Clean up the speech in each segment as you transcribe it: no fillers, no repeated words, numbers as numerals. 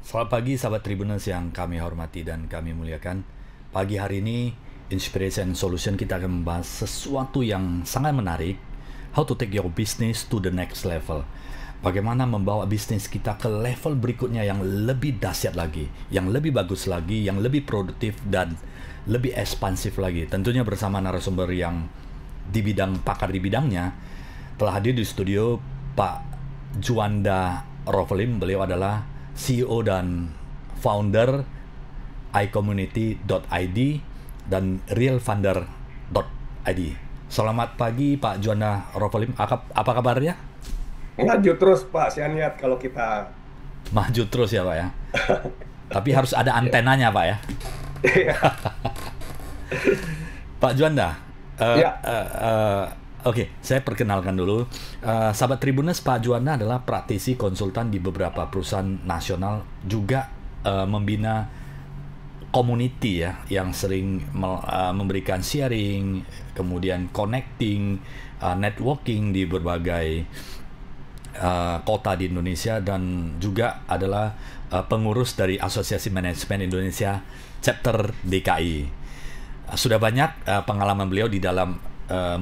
Selamat pagi sahabat Tribuners yang kami hormati dan kami muliakan. Pagi hari ini Inspiration Solution kita akan membahas sesuatu yang sangat menarik. How to take your business to the next level. Bagaimana membawa bisnis kita ke level berikutnya yang lebih dahsyat lagi, yang lebih bagus lagi, yang lebih produktif dan lebih ekspansif lagi. Tentunya bersama narasumber yang di bidang pakar di bidangnya. Telah hadir di studio Pak Juanda Rovelim. Beliau adalah CEO dan founder iCommunity.id dan realfunder.id. Selamat pagi Pak Juanda Rovelim. Apa kabarnya? Maju terus Pak Sianiat kalau kita. Maju terus ya Pak ya. Tapi harus ada antenanya Pak ya. Iya. Pak Juanda, Ya, oke, saya perkenalkan dulu. Sahabat Tribuners, Pak Juanda adalah praktisi konsultan di beberapa perusahaan nasional, juga membina community ya, yang sering memberikan sharing, kemudian connecting, networking di berbagai kota di Indonesia, dan juga adalah pengurus dari Asosiasi Manajemen Indonesia Chapter DKI. Sudah banyak pengalaman beliau di dalam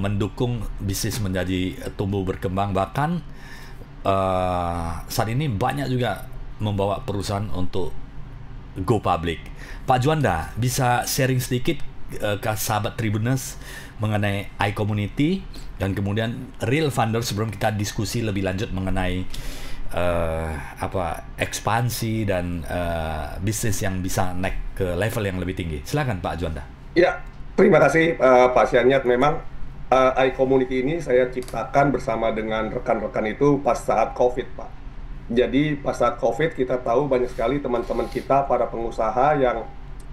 mendukung bisnis menjadi tumbuh berkembang, bahkan saat ini banyak juga membawa perusahaan untuk go public. Pak Juanda, bisa sharing sedikit ke sahabat Tribuners mengenai iCommunity dan kemudian Real Funder sebelum kita diskusi lebih lanjut mengenai ekspansi dan bisnis yang bisa naik ke level yang lebih tinggi. Silakan Pak Juanda. ya. Terima kasih Pak Sianiat. Memang iCommunity ini saya ciptakan bersama dengan rekan-rekan itu pas saat COVID, Pak. Jadi pas saat COVID kita tahu banyak sekali teman-teman kita para pengusaha yang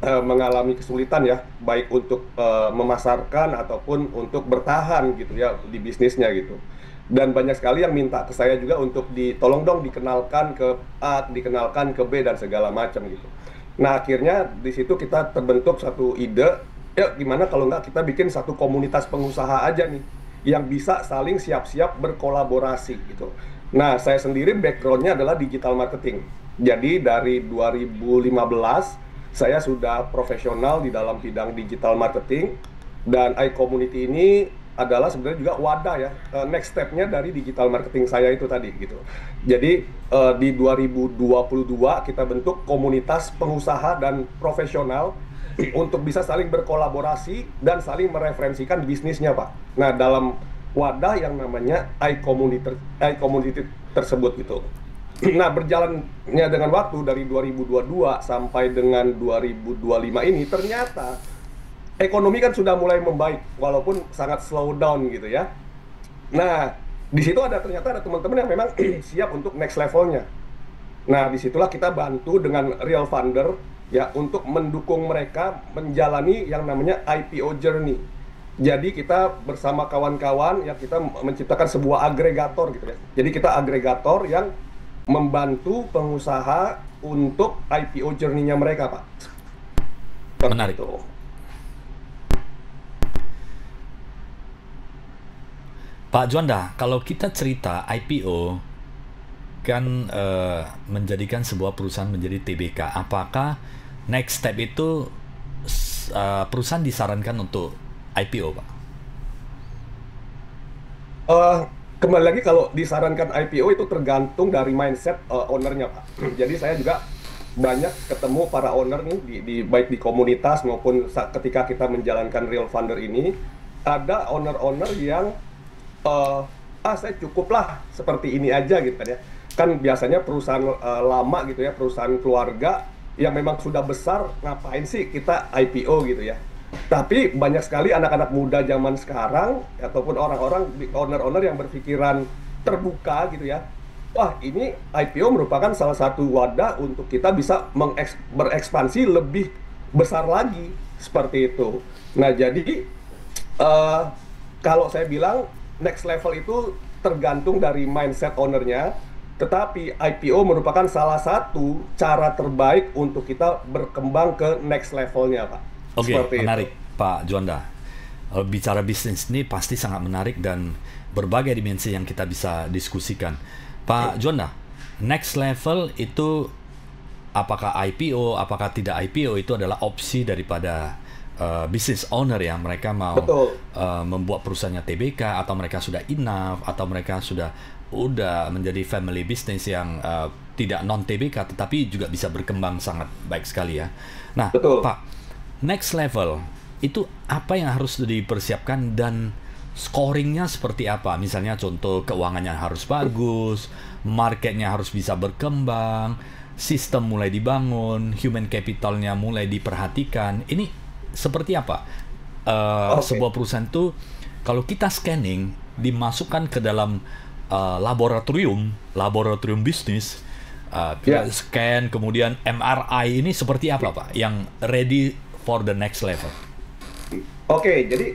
mengalami kesulitan ya, baik untuk memasarkan ataupun untuk bertahan gitu ya di bisnisnya gitu. Dan banyak sekali yang minta ke saya juga untuk ditolong dong dikenalkan ke A, dikenalkan ke B dan segala macam gitu. Nah, akhirnya di situ kita terbentuk satu ide, ya gimana kalau nggak kita bikin satu komunitas pengusaha aja nih, yang bisa saling siap-siap berkolaborasi gitu. Nah, saya sendiri backgroundnya adalah digital marketing. Jadi dari 2015, saya sudah profesional di dalam bidang digital marketing, dan iCommunity ini adalah sebenarnya juga wadah ya, next step-nya dari digital marketing saya itu tadi gitu. Jadi di 2022 kita bentuk komunitas pengusaha dan profesional untuk bisa saling berkolaborasi dan saling mereferensikan bisnisnya, Pak. Nah, dalam wadah yang namanya iCommunity tersebut gitu. Nah, berjalannya dengan waktu dari 2022 sampai dengan 2025 ini, ternyata ekonomi kan sudah mulai membaik walaupun sangat slow down gitu ya. Nah, di situ ternyata ada teman-teman yang memang siap untuk next levelnya. Nah, disitulah kita bantu dengan Real Funder ya untuk mendukung mereka menjalani yang namanya IPO journey. Jadi kita bersama kawan-kawan ya kita menciptakan sebuah agregator gitu ya. Jadi kita agregator yang membantu pengusaha untuk IPO journey-nya mereka, Pak. Seperti Menarik. itu. Pak Juanda, kalau kita cerita IPO kan menjadikan sebuah perusahaan menjadi TBK. Apakah next step itu perusahaan disarankan untuk IPO, Pak? Eh, Kembali lagi kalau disarankan IPO itu tergantung dari mindset ownernya, Pak. Jadi saya juga banyak ketemu para owner nih baik di komunitas maupun ketika kita menjalankan Real Funder ini, ada owner-owner yang saya cukup lah seperti ini aja gitu kan ya. Kan biasanya perusahaan lama gitu ya, perusahaan keluarga yang memang sudah besar, ngapain sih kita IPO gitu ya. Tapi banyak sekali anak-anak muda zaman sekarang ataupun orang-orang owner-owner yang berpikiran terbuka gitu ya. Wah, ini IPO merupakan salah satu wadah untuk kita bisa berekspansi lebih besar lagi seperti itu. Nah, jadi eh, kalau saya bilang next level itu tergantung dari mindset ownernya, tetapi IPO merupakan salah satu cara terbaik untuk kita berkembang ke next levelnya, Pak. Oke, Seperti itu. menarik Pak Juanda. Bicara bisnis ini pasti sangat menarik dan berbagai dimensi yang kita bisa diskusikan. Pak Juanda, next level itu apakah IPO, apakah tidak IPO itu adalah opsi daripada business owner ya. Mereka mau Betul. membuat perusahaannya TBK, atau mereka sudah enough, atau mereka udah menjadi family business yang tidak non TBK tetapi juga bisa berkembang sangat baik sekali ya. Nah, Betul. Pak, next level itu apa yang harus dipersiapkan dan scoringnya seperti apa? Misalnya contoh keuangannya harus bagus, marketnya harus bisa berkembang, sistem mulai dibangun, human capitalnya mulai diperhatikan. Ini seperti apa? Oke. Sebuah perusahaan itu kalau kita scanning dimasukkan ke dalam laboratorium bisnis, kita Ya. scan kemudian MRI, ini seperti apa Pak yang ready for the next level? Oke, jadi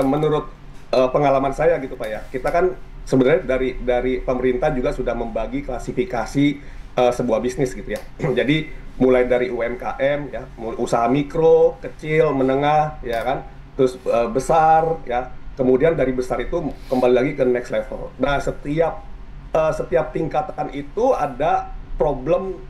menurut pengalaman saya gitu Pak ya, kita kan sebenarnya dari pemerintah juga sudah membagi klasifikasi sebuah bisnis gitu ya. Jadi mulai dari UMKM ya, usaha mikro, kecil, menengah ya kan, terus besar ya. Kemudian dari besar itu kembali lagi ke next level. Nah, setiap tingkatan itu ada problem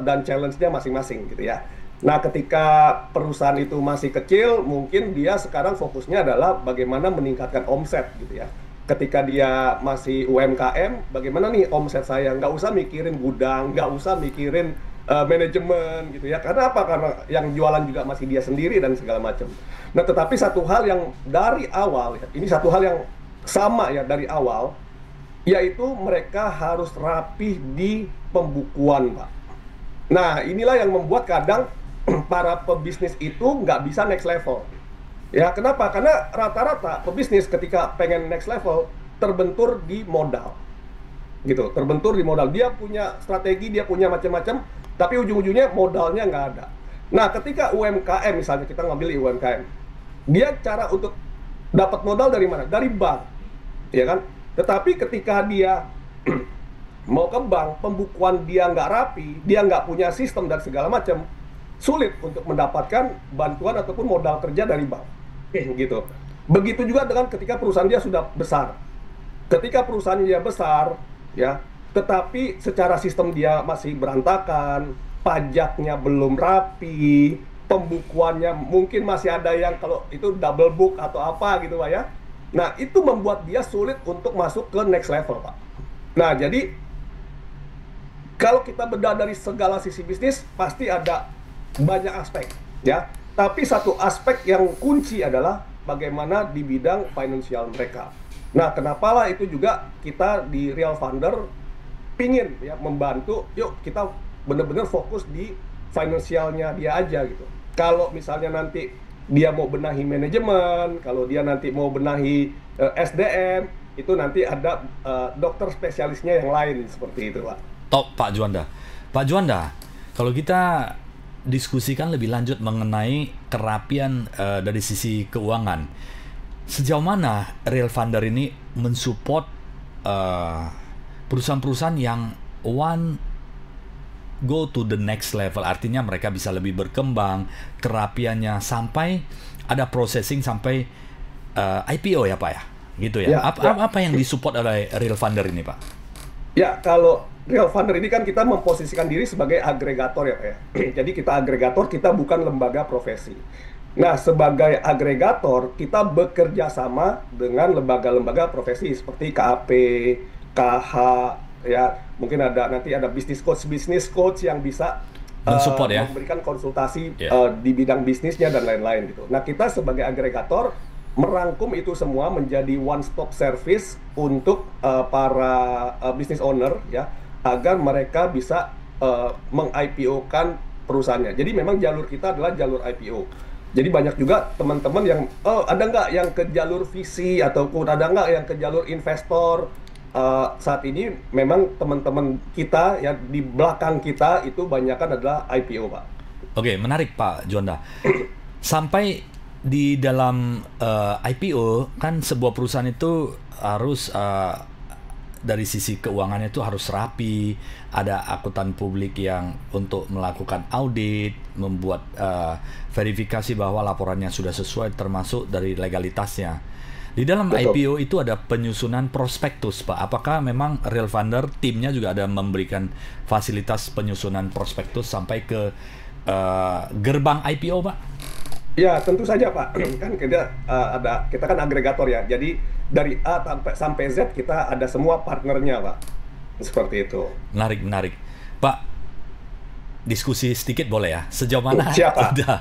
dan challenge-nya masing-masing gitu ya. Nah, ketika perusahaan itu masih kecil, mungkin dia sekarang fokusnya adalah bagaimana meningkatkan omset gitu ya. Ketika dia masih UMKM, bagaimana nih omset saya? Nggak usah mikirin gudang, nggak usah mikirin manajemen gitu ya. Karena apa? Karena yang jualan juga masih dia sendiri dan segala macam. Nah, tetapi satu hal yang dari awal, ya, ini satu hal yang sama ya dari awal, yaitu mereka harus rapih di pembukuan, Pak. Nah, inilah yang membuat kadang para pebisnis itu nggak bisa next level. Ya, kenapa? Karena rata-rata pebisnis ketika pengen next level terbentur di modal. Gitu, terbentur di modal. Dia punya strategi, dia punya macam-macam, tapi ujung-ujungnya modalnya nggak ada. Nah, ketika UMKM misalnya, kita ngambil UMKM, dia cara untuk dapat modal dari mana? Dari bank, ya kan? Tetapi ketika dia mau ke bank, pembukuan dia nggak rapi, dia nggak punya sistem dan segala macam, sulit untuk mendapatkan bantuan ataupun modal kerja dari bank. Gitu. Begitu juga dengan ketika perusahaan dia sudah besar. Ketika perusahaan dia besar, ya, tetapi secara sistem dia masih berantakan, pajaknya belum rapi, pembukuannya mungkin masih ada yang kalau itu double book atau apa gitu Pak ya. Nah, itu membuat dia sulit untuk masuk ke next level, Pak. Nah, jadi kalau kita bedah dari segala sisi bisnis, pasti ada banyak aspek, ya. Tapi satu aspek yang kunci adalah bagaimana di bidang finansial mereka. Nah, kenapalah itu juga kita di Real Funder pingin ya membantu, yuk kita benar-benar fokus di finansialnya dia aja gitu. Kalau misalnya nanti dia mau benahi manajemen, kalau dia nanti mau benahi SDM, itu nanti ada dokter spesialisnya yang lain seperti itu, Pak. Top, Pak Juanda. Pak Juanda, kalau kita diskusikan lebih lanjut mengenai kerapian dari sisi keuangan, sejauh mana Real Funder ini mensupport perusahaan-perusahaan yang go to the next level, artinya mereka bisa lebih berkembang, kerapiannya sampai ada processing sampai IPO ya Pak ya, gitu ya. Ya, Apa yang disupport oleh Real Funder ini Pak? Ya, kalau Real Funder ini kan kita memposisikan diri sebagai agregator ya Pak ya. Jadi kita agregator, kita bukan lembaga profesi. Nah, sebagai agregator, kita bekerja sama dengan lembaga-lembaga profesi seperti KAP, KH, ya, mungkin nanti ada business coach yang bisa Mensupport ya. memberikan konsultasi Yeah. di bidang bisnisnya dan lain-lain gitu. Nah, kita sebagai agregator merangkum itu semua menjadi one stop service untuk para business owner ya, agar mereka bisa meng-IPO-kan perusahaannya. Jadi memang jalur kita adalah jalur IPO. Jadi banyak juga teman-teman yang ada nggak yang ke jalur VC ataupun ada nggak yang ke jalur investor. Saat ini memang teman-teman kita ya di belakang kita itu banyakkan adalah IPO, Pak. Oke, menarik Pak Juanda. Sampai di dalam IPO kan sebuah perusahaan itu harus dari sisi keuangannya itu harus rapi, ada akuntan publik yang untuk melakukan audit, membuat verifikasi bahwa laporannya sudah sesuai termasuk dari legalitasnya. Di dalam betul. IPO itu ada penyusunan prospektus, Pak. Apakah memang Real Funder timnya juga ada memberikan fasilitas penyusunan prospektus sampai ke gerbang IPO, Pak? Ya, tentu saja Pak. Kan kita kan agregator ya. Jadi dari A sampai Z kita ada semua partnernya Pak. Seperti itu. Menarik, menarik. Pak, diskusi sedikit boleh ya? Sejauh mana Siapa? udah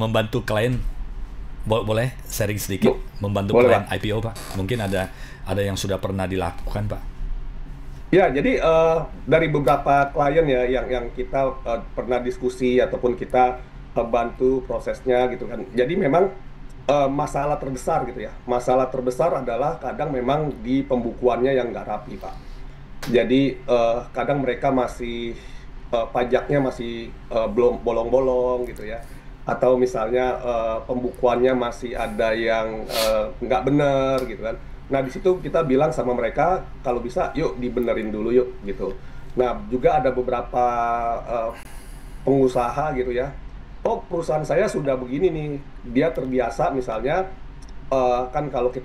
membantu klien? Boleh sharing sedikit membantu Boleh klien Pak. IPO, Pak? Mungkin ada yang sudah pernah dilakukan, Pak? Ya, jadi dari beberapa klien ya yang kita pernah diskusi ataupun kita bantu prosesnya gitu kan. Jadi memang masalah terbesar gitu ya. Masalah terbesar adalah kadang memang di pembukuannya yang nggak rapi, Pak. Jadi kadang mereka masih pajaknya masih belum bolong-bolong gitu ya. Atau misalnya pembukuannya masih ada yang nggak benar gitu kan. Nah, di situ kita bilang sama mereka, kalau bisa yuk dibenerin dulu yuk gitu. Nah, juga ada beberapa eh, pengusaha gitu ya. Oh, perusahaan saya sudah begini nih. Dia terbiasa misalnya kan kalau eh,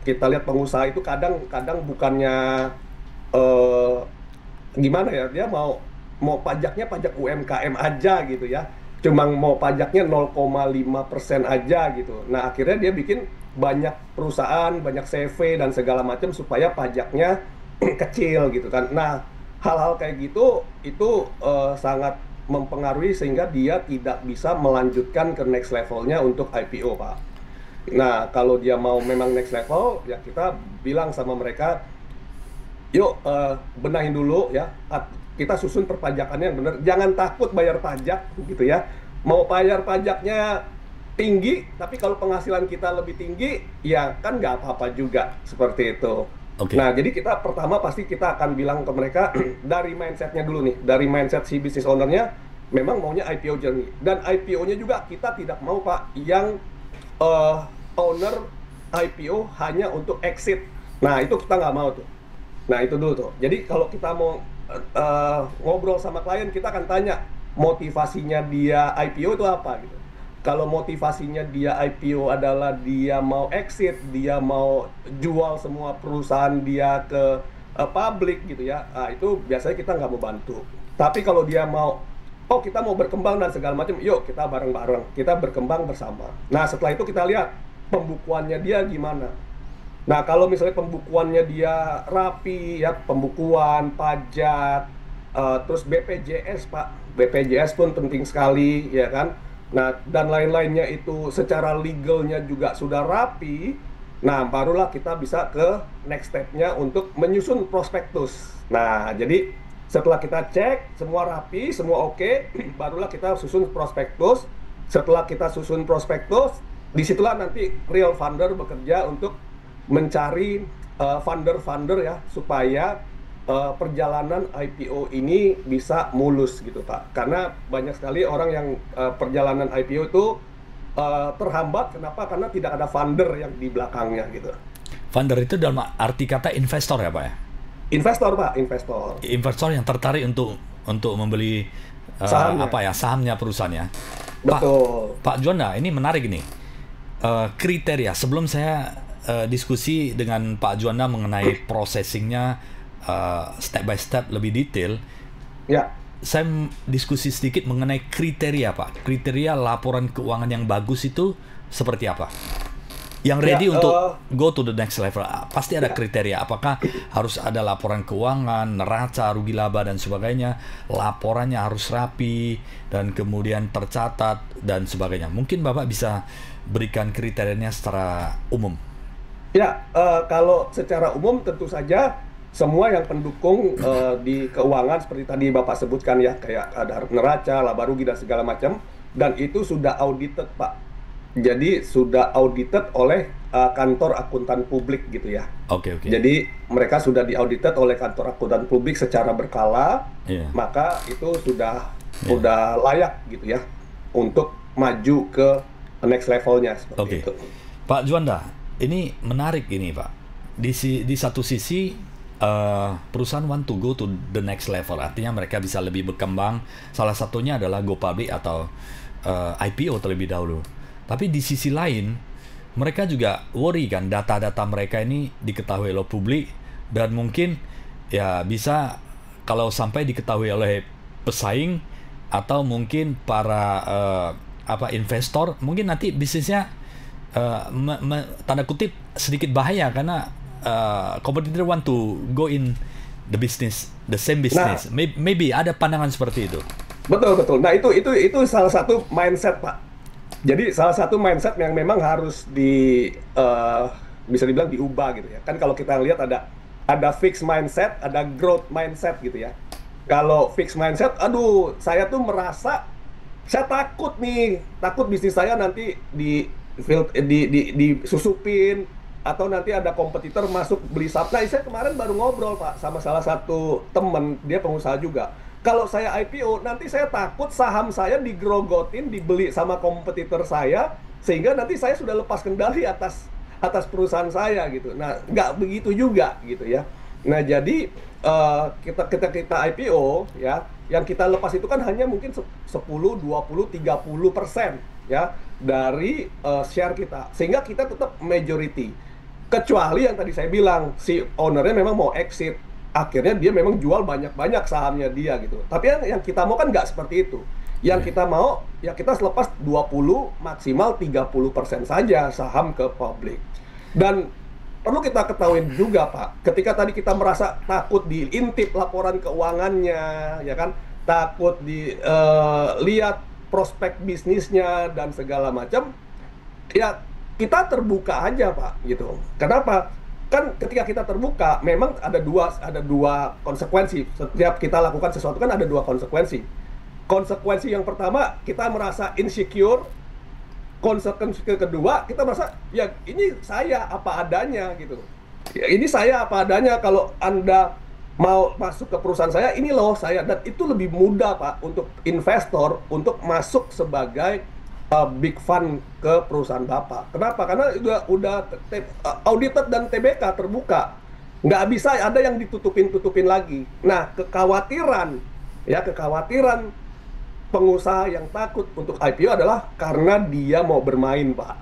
kita lihat pengusaha itu kadang-kadang bukannya eh, gimana ya, dia mau mau pajaknya pajak UMKM aja gitu ya, cuma mau pajaknya 0,5% aja gitu. Nah, akhirnya dia bikin banyak perusahaan, banyak CV dan segala macam supaya pajaknya kecil gitu kan. Nah, hal-hal kayak gitu itu sangat mempengaruhi sehingga dia tidak bisa melanjutkan ke next levelnya untuk IPO, Pak. Nah, kalau dia mau memang next level, ya kita bilang sama mereka, yuk benahin dulu ya. Kita susun perpajakannya yang benar. Jangan takut bayar pajak gitu ya. Mau bayar pajaknya tinggi, tapi kalau penghasilan kita lebih tinggi, ya kan nggak apa-apa juga seperti itu. Oke. Nah, jadi kita pertama pasti kita akan bilang ke mereka dari mindsetnya dulu nih, dari mindset si business ownernya, memang maunya IPO journey. Dan IPO-nya juga kita tidak mau Pak yang eh, owner IPO hanya untuk exit. Nah, itu kita nggak mau tuh. Nah, itu dulu tuh. Jadi kalau kita mau ngobrol sama klien, kita akan tanya motivasinya dia IPO itu apa gitu. Kalau motivasinya dia IPO adalah dia mau exit, dia mau jual semua perusahaan dia ke publik gitu ya, itu biasanya kita nggak mau bantu. Tapi kalau dia mau, oh kita mau berkembang dan segala macam, yuk kita bareng-bareng, kita berkembang bersama. Nah, setelah itu kita lihat pembukuannya dia gimana. Nah, kalau misalnya pembukuannya dia rapi, ya pembukuan, pajak, terus BPJS, Pak. BPJS pun penting sekali, ya kan? Nah, dan lain-lainnya itu secara legalnya juga sudah rapi. Nah, barulah kita bisa ke next step-nya untuk menyusun prospektus. Nah, jadi setelah kita cek, semua rapi, semua oke, barulah kita susun prospektus. Setelah kita susun prospektus, disitulah nanti Real Funder bekerja untuk mencari funder-funder ya supaya perjalanan IPO ini bisa mulus gitu Pak. Karena banyak sekali orang yang perjalanan IPO itu terhambat. Kenapa? Karena tidak ada funder yang di belakangnya gitu. Funder itu dalam arti kata investor ya, Pak ya? Investor Pak, investor. Investor yang tertarik untuk membeli Sahamnya. sahamnya perusahaannya. Betul. Pak Juanda, ini menarik nih. Kriteria sebelum saya diskusi dengan Pak Juanda mengenai processingnya step by step lebih detail, Ya. saya diskusi sedikit mengenai kriteria Pak. Kriteria laporan keuangan yang bagus itu seperti apa? Yang ready untuk go to the next level. Pasti ada kriteria. Apakah harus ada laporan keuangan, neraca, rugi laba dan sebagainya. Laporannya harus rapi dan kemudian tercatat dan sebagainya. Mungkin Bapak bisa berikan kriterianya secara umum. Ya, kalau secara umum tentu saja semua yang pendukung di keuangan seperti tadi Bapak sebutkan ya, kayak ada neraca, laba rugi dan segala macam, dan itu sudah audited Pak. Jadi sudah audited oleh kantor akuntan publik gitu ya. Oke. Jadi mereka sudah diaudited oleh kantor akuntan publik secara berkala, maka itu sudah layak gitu ya untuk maju ke next levelnya seperti itu. Pak Juanda, ini menarik ini Pak. Di satu sisi perusahaan want to go to the next level, artinya mereka bisa lebih berkembang. Salah satunya adalah go public atau IPO terlebih dahulu. Tapi di sisi lain, mereka juga worry kan data-data mereka ini diketahui oleh publik, dan mungkin ya bisa kalau sampai diketahui oleh pesaing atau mungkin para investor, mungkin nanti bisnisnya tanda kutip sedikit bahaya karena competitor want to go in the same Nah, business. Maybe ada pandangan seperti itu. betul betul. Nah, itu salah satu mindset, Pak. Jadi salah satu mindset yang memang harus bisa dibilang diubah gitu ya. Kan kalau kita lihat ada fixed mindset, ada growth mindset gitu ya. Kalau fixed mindset, aduh, saya tuh merasa saya takut nih, takut bisnis saya nanti disusupin, atau nanti ada kompetitor masuk beli saham. Nah, saya kemarin baru ngobrol, Pak, sama salah satu temen, dia pengusaha juga. Kalau saya IPO, nanti saya takut saham saya digrogotin, dibeli sama kompetitor saya, sehingga nanti saya sudah lepas kendali atas atas perusahaan saya gitu. Nah, nggak begitu juga gitu ya. Nah, jadi kita IPO ya, yang kita lepas itu kan hanya mungkin 10, 20, 30% ya dari share kita. Sehingga kita tetap majority. Kecuali yang tadi saya bilang, si ownernya memang mau exit, akhirnya dia memang jual banyak-banyak sahamnya dia gitu. Tapi yang kita mau kan nggak seperti itu. Yang kita mau, ya kita selepas 20 maksimal 30% saja saham ke publik. Dan perlu kita ketahui juga, Pak, ketika tadi kita merasa takut diintip laporan keuangannya, ya kan, takut dilihat prospek bisnisnya dan segala macam, ya kita terbuka aja, Pak, gitu. Kenapa? Kan ketika kita terbuka, memang ada dua konsekuensi. Setiap kita lakukan sesuatu kan ada dua konsekuensi. Konsekuensi yang pertama, kita merasa insecure. Konsekuensi kedua, kita merasa ya ini saya apa adanya gitu. Ya, ini saya apa adanya. Kalau Anda mau masuk ke perusahaan saya, ini loh saya. Dan itu lebih mudah, Pak, untuk investor untuk masuk sebagai big fund ke perusahaan Bapak. Kenapa? Karena udah audited dan TBK terbuka. Nggak bisa ada yang ditutupin lagi. Nah, kekhawatiran pengusaha yang takut untuk IPO adalah karena dia mau bermain, Pak.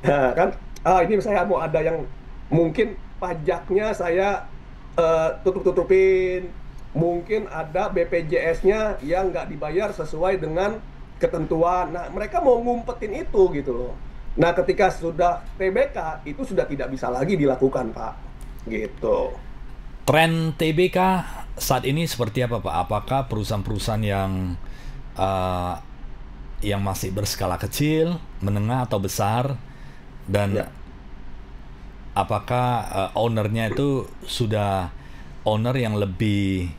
Nah, kan, ini saya mau ada yang mungkin pajaknya saya tutup-tutupin, mungkin ada BPJS-nya yang nggak dibayar sesuai dengan ketentuan. Nah, mereka mau ngumpetin itu gitu loh. Nah, ketika sudah TBK, itu sudah tidak bisa lagi dilakukan, Pak. Gitu. Tren TBK saat ini seperti apa, Pak? Apakah perusahaan-perusahaan yang masih berskala kecil, menengah atau besar, dan Ya. apakah ownernya itu sudah owner yang lebih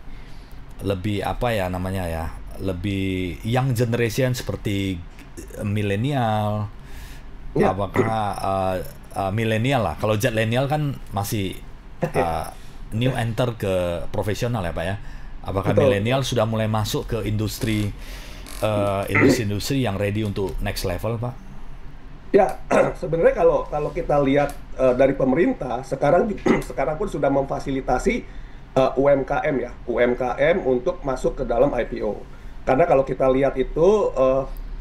apa ya namanya ya, lebih young generation seperti milenial? Ya. Apakah milenial lah? Kalau milenial kan masih new enter ke profesional ya, Pak ya. Apakah Betul. milenial sudah mulai masuk ke industri yang ready untuk next level, Pak? Ya, sebenarnya kalau kita lihat dari pemerintah sekarang sekarang pun sudah memfasilitasi UMKM ya, UMKM untuk masuk ke dalam IPO. Karena kalau kita lihat itu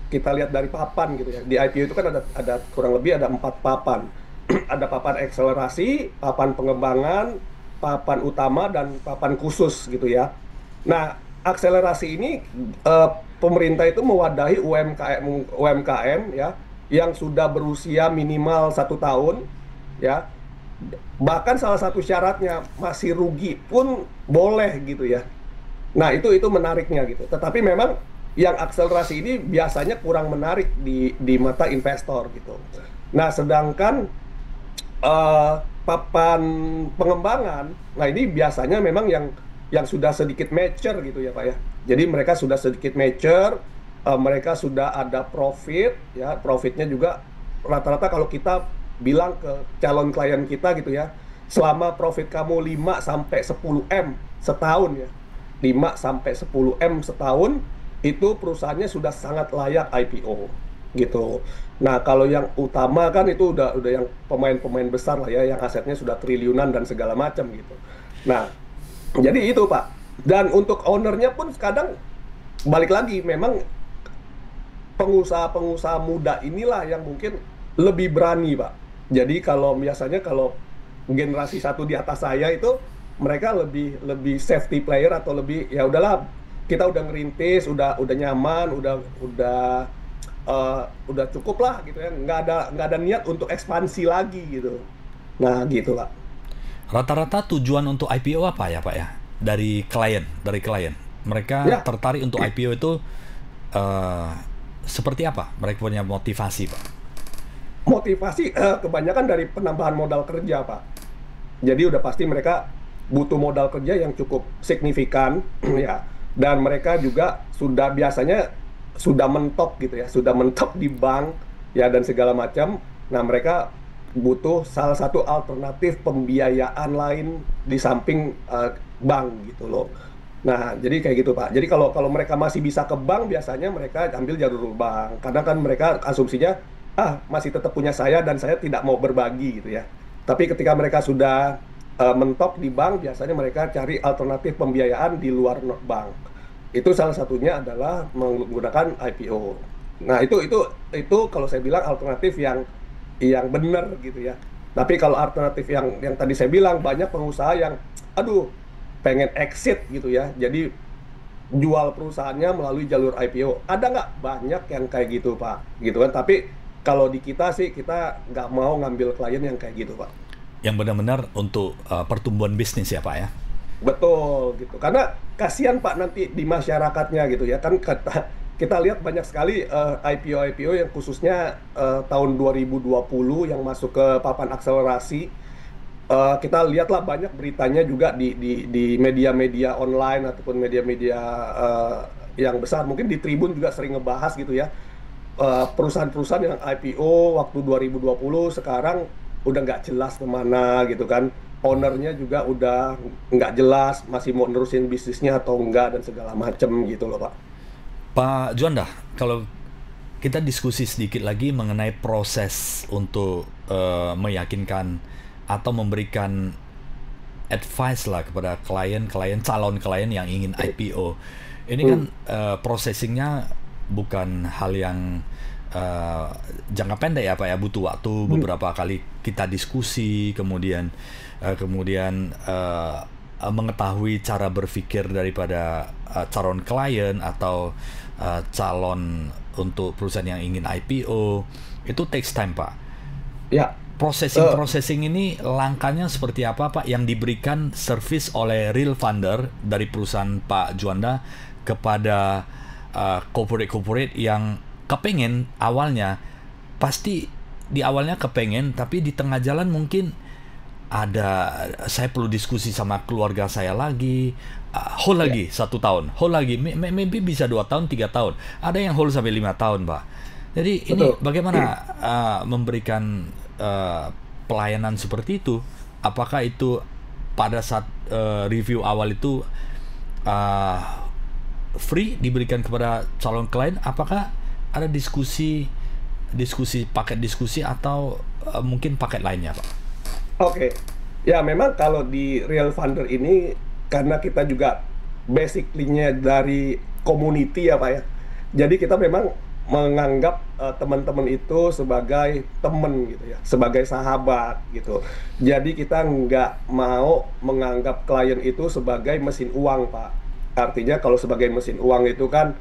kita lihat dari papan gitu ya. Di IPO itu kan ada kurang lebih ada 4 papan. Ada papan akselerasi, papan pengembangan, papan utama, dan papan khusus gitu ya. Nah, akselerasi ini pemerintah itu mewadahi UMKM ya yang sudah berusia minimal 1 tahun ya. Bahkan salah satu syaratnya masih rugi pun boleh gitu ya. Nah, itu menariknya gitu. Tetapi memang yang akselerasi ini biasanya kurang menarik di mata investor gitu. Nah, sedangkan papan pengembangan, nah ini biasanya memang yang sudah sedikit mature gitu ya, Pak ya. Jadi mereka sudah sedikit mature, mereka sudah ada profit ya, profitnya juga rata-rata kalau kita bilang ke calon klien kita gitu ya, selama profit kamu 5 sampai 10 M setahun ya. 5 sampai 10 M setahun itu perusahaannya sudah sangat layak IPO gitu. Nah, kalau yang utama kan itu udah yang pemain-pemain besar lah ya, yang asetnya sudah triliunan dan segala macam gitu. Nah, jadi itu, Pak. Dan untuk ownernya pun kadang balik lagi, memang pengusaha-pengusaha muda inilah yang mungkin lebih berani, Pak. Jadi kalau biasanya kalau generasi satu di atas saya itu mereka lebih lebih safety player atau lebih ya udahlah kita udah ngerintis, udah nyaman, udah cukup lah gitu ya. Nggak ada niat untuk ekspansi lagi gitu. Nah, gitu, Pak. Rata-rata tujuan untuk IPO apa ya Pak ya? Dari klien. Mereka Ya, tertarik untuk IPO itu eh, seperti apa? Mereka punya motivasi Pak. motivasi kebanyakan dari penambahan modal kerja, Pak. Jadi udah pasti mereka butuh modal kerja yang cukup signifikan ya. Dan mereka juga sudah biasanya sudah mentok gitu ya, sudah mentok di bank ya dan segala macam. Nah, mereka butuh salah satu alternatif pembiayaan lain di samping bank gitu loh. Nah, jadi kayak gitu, Pak. Jadi kalau kalau mereka masih bisa ke bank, biasanya mereka ambil jalur bank. Karena kan mereka asumsinya, masih tetap punya saya dan saya tidak mau berbagi gitu ya. Tapi ketika mereka sudah mentok di bank, biasanya mereka cari alternatif pembiayaan di luar bank. Itu salah satunya adalah menggunakan IPO. Nah, itu kalau saya bilang alternatif yang benar gitu ya. Tapi kalau alternatif yang tadi saya bilang banyak pengusaha yang aduh pengen exit gitu ya. Jadi jual perusahaannya melalui jalur IPO. Ada nggak? Banyak yang kayak gitu, Pak. Gitu kan. Tapi kalau di kita sih kita nggak mau ngambil klien yang kayak gitu, Pak. Yang benar-benar untuk pertumbuhan bisnis ya Pak ya. Betul gitu. Karena kasihan Pak nanti di masyarakatnya gitu ya. Kan kita lihat banyak sekali IPO-IPO yang khususnya tahun 2020 yang masuk ke papan akselerasi. Kita lihatlah banyak beritanya juga di media-media online ataupun media-media yang besar. Mungkin di Tribun juga sering ngebahas gitu ya. Perusahaan-perusahaan yang IPO waktu 2020 sekarang udah nggak jelas kemana gitu kan. Ownernya juga udah nggak jelas, masih mau nerusin bisnisnya atau enggak dan segala macem gitu loh, Pak. Pak Juanda, kalau kita diskusi sedikit lagi mengenai proses untuk meyakinkan atau memberikan advice lah kepada calon klien yang ingin IPO. Ini kan Hmm, processingnya bukan hal yang eh, jangka pendek ya Pak ya, butuh waktu hmm, beberapa kali kita diskusi, kemudian mengetahui cara berpikir daripada calon klien atau calon untuk perusahaan yang ingin IPO, itu takes time Pak. ya, eh, Processing ini langkahnya seperti apa Pak yang diberikan service oleh real funder dari perusahaan Pak Juanda kepada corporate yang kepengen awalnya, pasti di awalnya kepengen tapi di tengah jalan mungkin ada, saya perlu diskusi sama keluarga saya lagi, hold ya, lagi 1 tahun, hold lagi maybe bisa 2 tahun 3 tahun, ada yang hold sampai 5 tahun Pak. Jadi ini betul. bagaimana memberikan uh, pelayanan seperti itu? Apakah itu pada saat review awal itu uh, free diberikan kepada calon klien? Apakah ada paket diskusi atau mungkin paket lainnya Pak? Oke, ya memang kalau di real funder ini karena kita juga basically-nya dari community ya Pak ya. Jadi kita memang menganggap teman-teman itu sebagai teman gitu ya, sebagai sahabat gitu. Jadi kita nggak mau menganggap klien itu sebagai mesin uang Pak. Artinya kalau sebagai mesin uang itu kan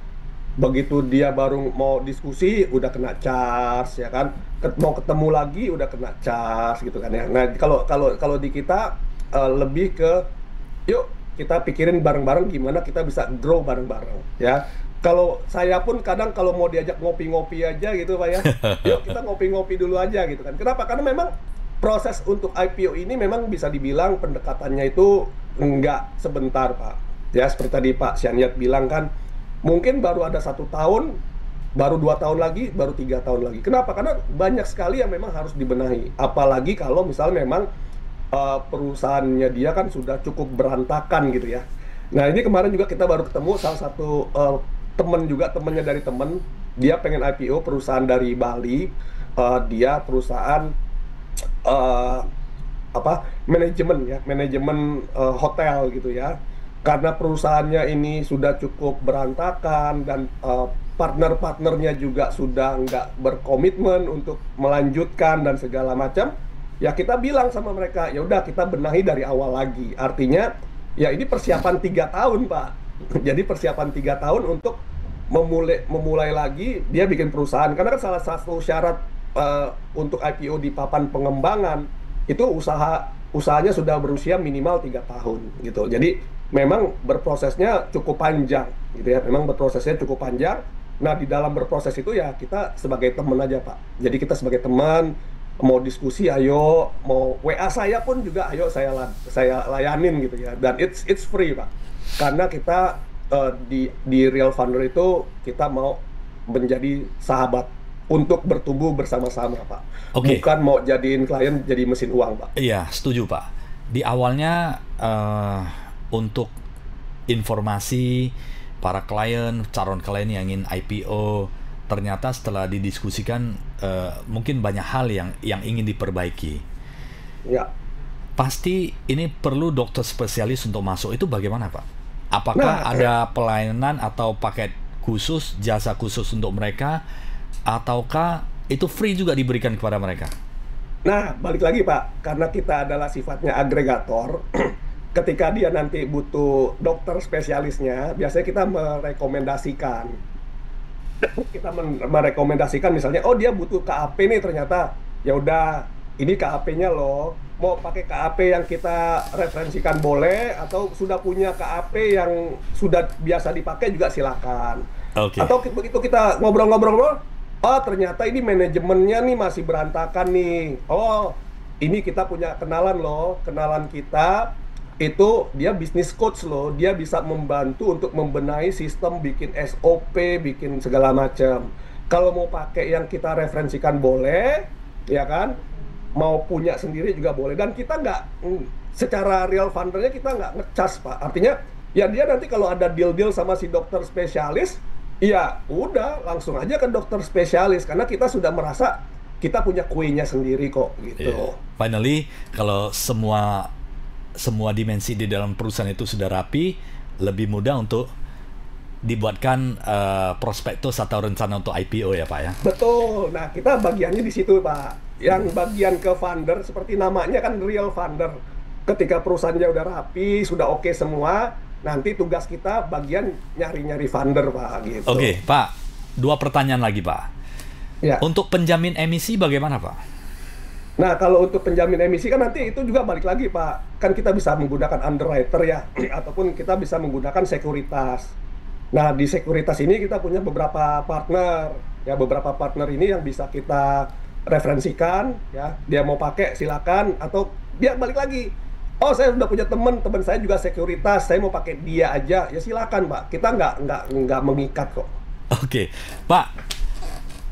begitu dia baru mau diskusi udah kena cas ya kan. Mau ketemu lagi udah kena cas gitu kan ya. Nah, kalau kalau kalau di kita lebih ke yuk kita pikirin bareng-bareng gimana kita bisa grow bareng-bareng ya. Kalau saya pun kadang kalau mau diajak ngopi-ngopi aja gitu Pak ya, yuk kita ngopi-ngopi dulu aja gitu kan. Kenapa? Karena memang proses untuk IPO ini memang bisa dibilang pendekatannya itu enggak sebentar Pak. Ya seperti tadi Pak Syaniat bilang kan, mungkin baru ada 1 tahun, baru 2 tahun lagi, baru 3 tahun lagi. Kenapa? Karena banyak sekali yang memang harus dibenahi. Apalagi kalau misalnya memang perusahaannya dia kan sudah cukup berantakan gitu ya. Nah ini kemarin juga kita baru ketemu salah satu temen juga, temennya dari temen, dia pengen IPO perusahaan dari Bali. Dia perusahaan eh, apa manajemen ya, manajemen hotel gitu ya. Karena perusahaannya ini sudah cukup berantakan dan partner-partnernya juga sudah nggak berkomitmen untuk melanjutkan dan segala macam, ya kita bilang sama mereka, ya udah kita benahi dari awal lagi. Artinya, ya ini persiapan 3 tahun, Pak. Jadi persiapan 3 tahun untuk memulai lagi dia bikin perusahaan. Karena kan salah satu syarat untuk IPO di papan pengembangan itu usahanya sudah berusia minimal 3 tahun gitu. Jadi memang berprosesnya cukup panjang gitu ya. Memang berprosesnya cukup panjang. Nah, di dalam berproses itu ya kita sebagai teman aja, Pak. Jadi kita sebagai teman mau diskusi ayo, mau WA saya pun juga ayo saya layanin gitu ya. Dan it's free, Pak. Karena kita di Real Funder itu kita mau menjadi sahabat untuk bertumbuh bersama-sama, Pak. Oke. Bukan mau jadiin klien jadi mesin uang, Pak. Iya, setuju Pak. Di awalnya untuk informasi para klien, calon klien yang ingin IPO, ternyata setelah didiskusikan mungkin banyak hal yang ingin diperbaiki. Ya. Pasti ini perlu dokter spesialis untuk masuk. Itu bagaimana, Pak? Apakah ada pelayanan atau paket khusus, jasa khusus untuk mereka, ataukah itu free juga diberikan kepada mereka? Nah, balik lagi, Pak, karena kita adalah sifatnya agregator, ketika dia nanti butuh dokter spesialisnya, biasanya kita merekomendasikan. Kita merekomendasikan misalnya, oh dia butuh KAP nih ternyata, ya udah, ini KAP-nya loh, mau pakai KAP yang kita referensikan boleh, atau sudah punya KAP yang sudah biasa dipakai juga silakan. Oke. Atau begitu kita ngobrol-ngobrol, oh ternyata ini manajemennya nih masih berantakan nih. Oh, ini kita punya kenalan loh, kenalan kita itu dia bisnis coach loh, dia bisa membantu untuk membenahi sistem, bikin SOP, bikin segala macam. Kalau mau pakai yang kita referensikan boleh, ya kan? Mau punya sendiri juga boleh. Dan kita nggak, secara Real Fundernya kita nggak ngecas, Pak. Artinya, ya dia nanti kalau ada deal-deal sama si dokter spesialis, ya udah langsung aja ke dokter spesialis. Karena kita sudah merasa kita punya kuenya sendiri kok, gitu. Yeah. Finally, kalau semua dimensi di dalam perusahaan itu sudah rapi, lebih mudah untuk dibuatkan prospektus atau rencana untuk IPO ya, Pak ya. Betul. Nah, kita bagiannya di situ, Pak. Yang bagian ke funder seperti namanya kan Real Funder. Ketika perusahaannya udah rapi, sudah oke semua, nanti tugas kita bagian nyari-nyari funder, Pak, gitu. Oke, Pak. 2 pertanyaan lagi, Pak. Ya. Untuk penjamin emisi bagaimana, Pak? Nah, kalau untuk penjamin emisi kan nanti itu juga balik lagi, Pak. Kan kita bisa menggunakan underwriter ya, ataupun kita bisa menggunakan sekuritas. Nah, di sekuritas ini kita punya beberapa partner. Ya, beberapa partner ini yang bisa kita referensikan, ya. Dia mau pakai silakan, atau dia balik lagi. Oh, saya sudah punya teman saya juga sekuritas, saya mau pakai dia aja, ya silakan, Pak. Kita nggak mengikat kok. Oke, Pak.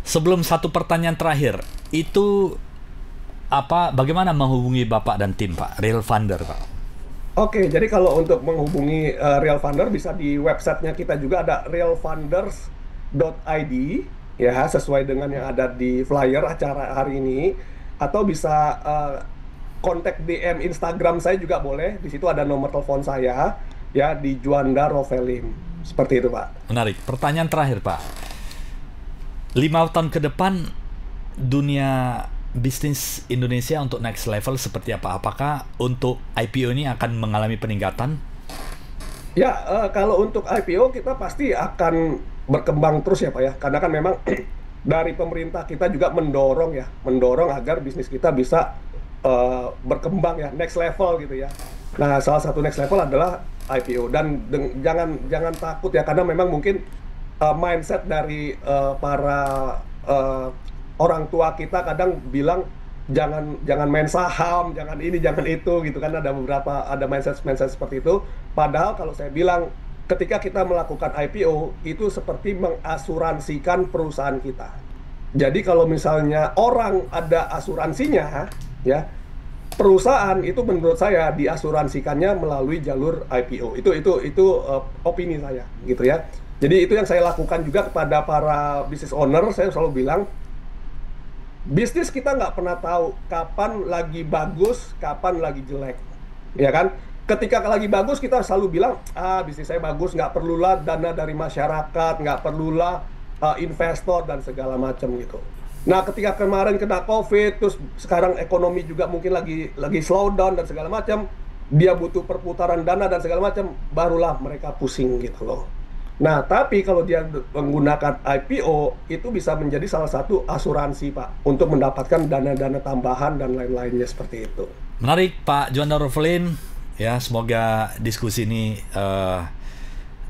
Sebelum satu pertanyaan terakhir, itu bagaimana menghubungi Bapak dan tim, Pak, Real Funder, Pak? Oke, jadi kalau untuk menghubungi Real Funder bisa di websitenya kita juga ada realfunders.id ya, sesuai dengan yang ada di flyer acara hari ini, atau bisa kontak DM Instagram saya juga boleh. Di situ ada nomor telepon saya ya, di Juanda Rovelim. Seperti itu, Pak. Menarik. Pertanyaan terakhir, Pak. 5 tahun ke depan dunia bisnis Indonesia untuk next level seperti apa? Apakah untuk IPO ini akan mengalami peningkatan? Ya, kalau untuk IPO kita pasti akan berkembang terus ya, Pak ya. Karena kan memang dari pemerintah kita juga mendorong agar bisnis kita bisa berkembang ya, next level gitu ya. Nah, salah satu next level adalah IPO, dan jangan takut ya, karena memang mungkin mindset dari para orang tua kita kadang bilang jangan main saham, jangan ini, jangan itu gitu kan, ada mindset seperti itu. Padahal kalau saya bilang ketika kita melakukan IPO itu seperti mengasuransikan perusahaan kita. Jadi kalau misalnya orang ada asuransinya ya, perusahaan itu menurut saya diasuransikannya melalui jalur IPO. Itu opini saya gitu ya. Jadi itu yang saya lakukan juga kepada para business owner. Saya selalu bilang, bisnis kita nggak pernah tahu kapan lagi bagus, kapan lagi jelek, ya kan? Ketika lagi bagus kita selalu bilang, bisnis saya bagus, nggak perlulah dana dari masyarakat, nggak perlulah investor dan segala macam gitu. Nah, ketika kemarin kena COVID, terus sekarang ekonomi juga mungkin lagi slow down dan segala macam, dia butuh perputaran dana dan segala macam, barulah mereka pusing gitu loh. Nah, tapi kalau dia menggunakan IPO, itu bisa menjadi salah satu asuransi, Pak, untuk mendapatkan dana-dana tambahan dan lain-lainnya seperti itu. Menarik, Pak Juanda Rovelin. Ya, semoga diskusi ini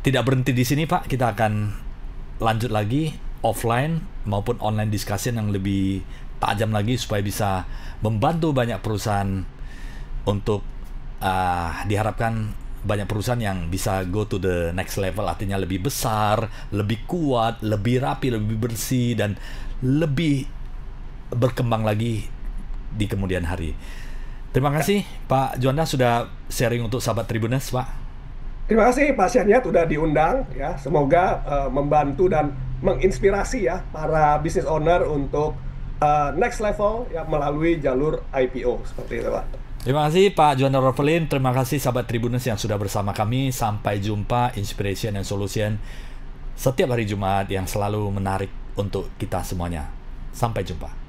tidak berhenti di sini, Pak. Kita akan lanjut lagi offline maupun online discussion yang lebih tajam lagi supaya bisa membantu banyak perusahaan untuk diharapkan banyak perusahaan yang bisa go to the next level, artinya lebih besar, lebih kuat, lebih rapi, lebih bersih, dan lebih berkembang lagi di kemudian hari. Terima kasih Pak Juanda sudah sharing untuk sahabat Tribuners, Pak. Terima kasih Pak Syahniat sudah diundang ya. Semoga membantu dan menginspirasi ya para business owner untuk next level ya melalui jalur IPO seperti itu, Pak. Terima kasih Pak Juanda Rovelin. Terima kasih sahabat Tribuners yang sudah bersama kami. Sampai jumpa Inspiration and Solution setiap hari Jumat yang selalu menarik untuk kita semuanya. Sampai jumpa.